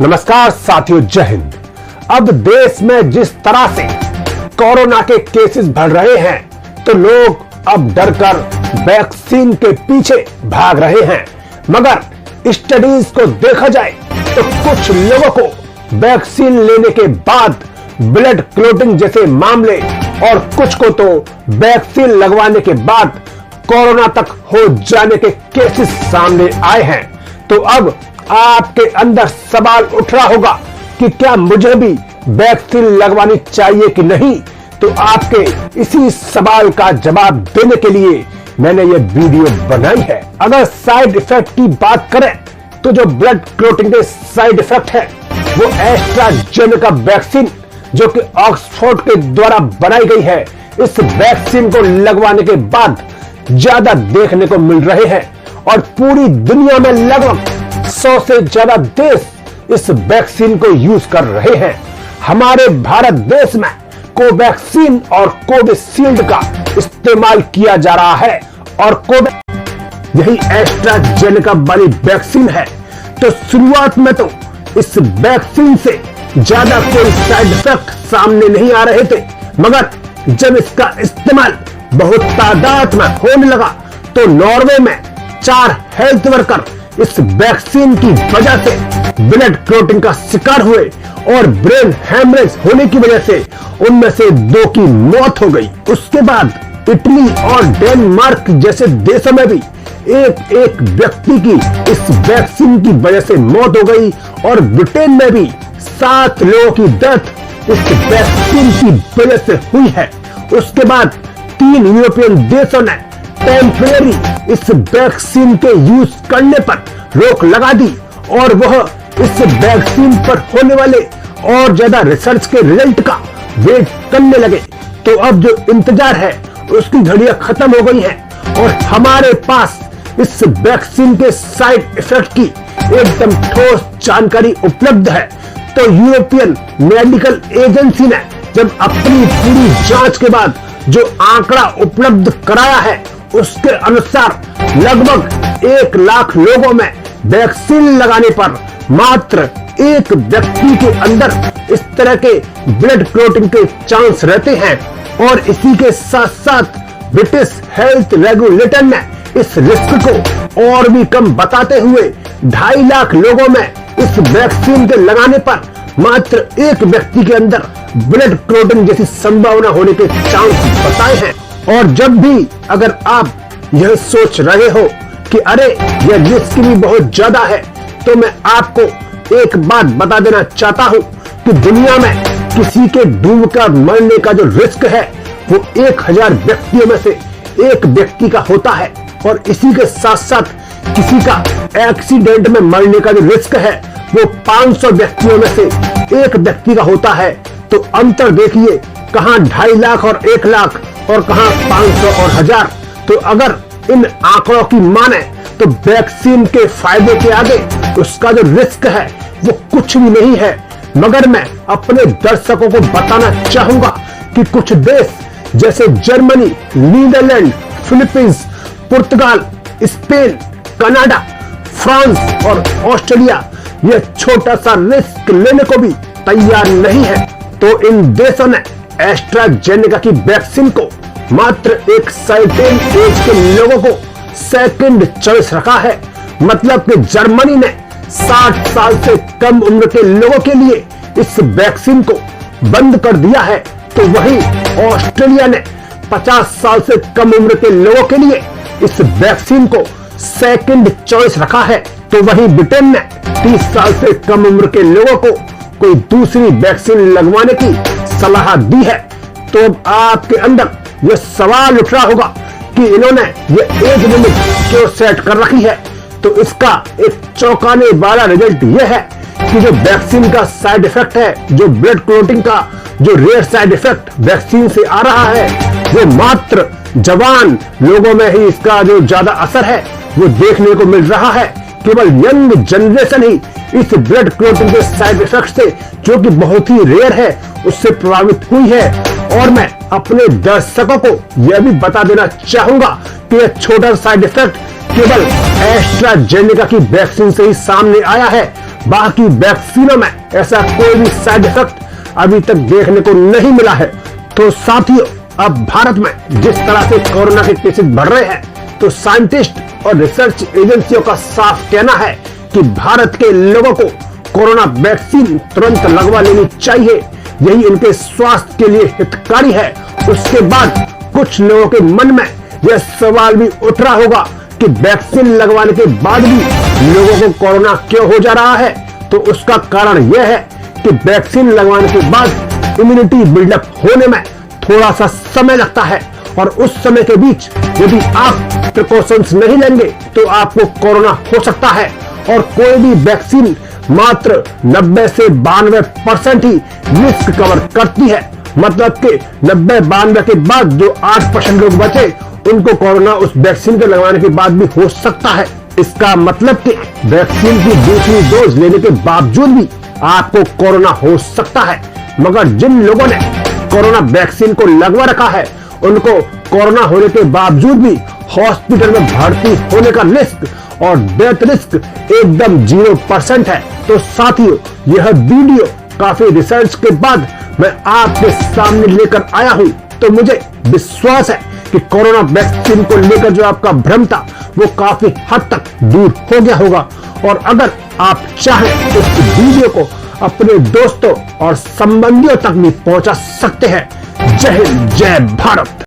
नमस्कार साथियों, जय हिंद। अब देश में जिस तरह से कोरोना के केसेस बढ़ रहे हैं तो लोग अब डरकर वैक्सीन के पीछे भाग रहे हैं। मगर स्टडीज को देखा जाए तो कुछ लोगों को वैक्सीन लेने के बाद ब्लड क्लॉटिंग जैसे मामले और कुछ को तो वैक्सीन लगवाने के बाद कोरोना तक हो जाने के केसेस सामने आए हैं। तो अब आपके अंदर सवाल उठ रहा होगा कि क्या मुझे भी वैक्सीन लगवानी चाहिए कि नहीं। तो आपके इसी सवाल का जवाब देने के लिए मैंने ये वीडियो बनाई है। अगर साइड इफेक्ट की बात करें तो जो ब्लड क्लॉटिंग के साइड इफेक्ट है वो एस्ट्राजेनेका वैक्सीन जो कि ऑक्सफोर्ड के द्वारा बनाई गई है, इस वैक्सीन को लगवाने के बाद ज्यादा देखने को मिल रहे हैं और पूरी दुनिया में लगभग 100 से ज्यादा देश इस वैक्सीन को यूज कर रहे हैं। हमारे भारत देश में कोवैक्सीन और कोविशील्ड का इस्तेमाल किया जा रहा है और यही एस्ट्राजेनेका वाली वैक्सीन है। तो शुरुआत में तो इस वैक्सीन से ज्यादा कोई साइड इफेक्ट सामने नहीं आ रहे थे, मगर जब इसका इस्तेमाल बहुत तादाद में होने लगा तो नॉर्वे में 4 हेल्थ वर्कर इस वैक्सीन की वजह से ब्लड क्लॉटिंग का शिकार हुए और ब्रेन हेमरेज होने की वजह से उनमें से 2 की मौत हो गई। उसके बाद इटली और डेनमार्क जैसे देशों में भी एक व्यक्ति की इस वैक्सीन की वजह से मौत हो गई और ब्रिटेन में भी 7 लोगों की डेथ इस वैक्सीन की वजह से हुई है। उसके बाद 3 यूरोपियन देशों ने टेम्परेरी इस वैक्सीन के यूज करने पर रोक लगा दी और वह इस वैक्सीन पर होने वाले और ज्यादा रिसर्च के रिजल्ट का वेट करने लगे। तो अब जो इंतजार है उसकी घड़ियां खत्म हो गई हैं और हमारे पास इस वैक्सीन के साइड इफेक्ट की एकदम ठोस जानकारी उपलब्ध है। तो यूरोपियन मेडिकल एजेंसी ने जब अपनी पूरी जांच के बाद जो आंकड़ा उपलब्ध कराया है उसके अनुसार लगभग 1 लाख लोगों में वैक्सीन लगाने पर मात्र 1 व्यक्ति के अंदर इस तरह के ब्लड क्लॉटिंग के चांस रहते हैं। और इसी के साथ साथ ब्रिटिश हेल्थ रेगुलेटर ने इस रिस्क को और भी कम बताते हुए 2.5 लाख लोगों में इस वैक्सीन के लगाने पर मात्र 1 व्यक्ति के अंदर ब्लड क्लॉटिंग जैसी संभावना होने के चांस बताए हैं। और जब भी अगर आप यह सोच रहे हो कि अरे यह रिस्क भी बहुत ज्यादा है, तो मैं आपको एक बात बता देना चाहता हूं कि दुनिया में किसी के डूबकर मरने का जो रिस्क है वो 1000 व्यक्तियों में से 1 व्यक्ति का होता है और इसी के साथ साथ किसी का एक्सीडेंट में मरने का जो रिस्क है वो 500 व्यक्तियों में से 1 व्यक्ति का होता है। तो अंतर देखिए, कहां 2.5 लाख और 1 लाख और कहां 500 और 1000। तो अगर इन आंकड़ों की माने तो वैक्सीन के फायदे के आगे उसका जो रिस्क है वो कुछ भी नहीं है। मगर मैं अपने दर्शकों को बताना चाहूंगा कि कुछ देश जैसे जर्मनी, नीदरलैंड, फिलीपींस, पुर्तगाल, स्पेन, कनाडा, फ्रांस और ऑस्ट्रेलिया यह छोटा सा रिस्क लेने को भी तैयार नहीं है। तो इन देशों ने एस्ट्राजेनेका की वैक्सीन को मात्र एक सर्टेन एज के लोगों को सेकंड चॉइस रखा है। मतलब कि जर्मनी ने 60 साल से कम उम्र के लोगों के लिए इस वैक्सीन को बंद कर दिया है, तो वहीं ऑस्ट्रेलिया ने 50 साल से कम उम्र के लोगों के लिए इस वैक्सीन को सेकंड चॉइस रखा है। तो वहीं ब्रिटेन ने 30 साल से कम उम्र के लोगों को कोई दूसरी वैक्सीन लगवाने की सलाह दी है। तो अब आपके अंदर यह सवाल उठ रहा होगा कि इन्होंने यह एज लिमिट क्यों सेट कर रखी है। तो इसका एक चौंकाने वाला रिजल्ट यह है कि जो वैक्सीन का साइड इफेक्ट है, जो ब्लड क्लॉटिंग का जो रेयर साइड इफेक्ट वैक्सीन से आ रहा है, वो मात्र जवान लोगों में ही इसका जो ज्यादा असर है वो देखने को मिल रहा है। केवल यंग जनरेशन ही इस ब्लड क्लॉटिंग के साइड इफेक्ट से, जो कि बहुत ही रेयर है, उससे प्रभावित हुई है। और मैं अपने दर्शकों को यह भी बता देना चाहूंगा कि यह छोटा साइड इफेक्ट केवल एस्ट्राजेनेका की वैक्सीन से ही सामने आया है। बाकी वैक्सीनों में ऐसा कोई भी साइड इफेक्ट अभी तक देखने को नहीं मिला है। तो साथियों, अब भारत में जिस तरह से कोरोना के केसेस बढ़ रहे हैं, तो साइंटिस्ट और रिसर्च एजेंसियों का साफ कहना है कि भारत के लोगों को कोरोना वैक्सीन तुरंत लगवा लेनी चाहिए। यही उनके स्वास्थ्य के लिए हितकारी है। उसके बाद कुछ लोगों के मन में यह सवाल भी उठ रहा होगा कि वैक्सीन लगवाने के बाद भी लोगों को कोरोना क्यों हो जा रहा है। तो उसका कारण यह है कि वैक्सीन लगवाने के बाद इम्यूनिटी बिल्डअप होने में थोड़ा सा समय लगता है, और उस समय के बीच यदि आप प्रिकॉशंस नहीं लेंगे तो आपको कोरोना हो सकता है। और कोई भी वैक्सीन मात्र 90 से 92% ही रिस्क कवर करती है। मतलब कि 90-92 के बाद जो 8% लोग बचे, उनको कोरोना उस वैक्सीन के लगवाने के बाद भी हो सकता है। इसका मतलब कि वैक्सीन की दूसरी डोज लेने के बावजूद भी आपको कोरोना हो सकता है। मगर जिन लोगों ने कोरोना वैक्सीन को लगवा रखा है, उनको कोरोना होने के बावजूद भी हॉस्पिटल में भर्ती होने का रिस्क और डेथ रिस्क एकदम 0% है। तो साथियों, यह वीडियो काफी रिसर्च के बाद मैं आपके सामने लेकर आया हूं। तो मुझे विश्वास है कि कोरोना वैक्सीन को लेकर जो आपका भ्रम था, वो काफी हद तक दूर हो गया होगा। और अगर आप चाहें तो इस वीडियो को अपने दोस्तों और संबंधियों तक भी पहुंचा सकते हैं। जय हिंद, जय भारत।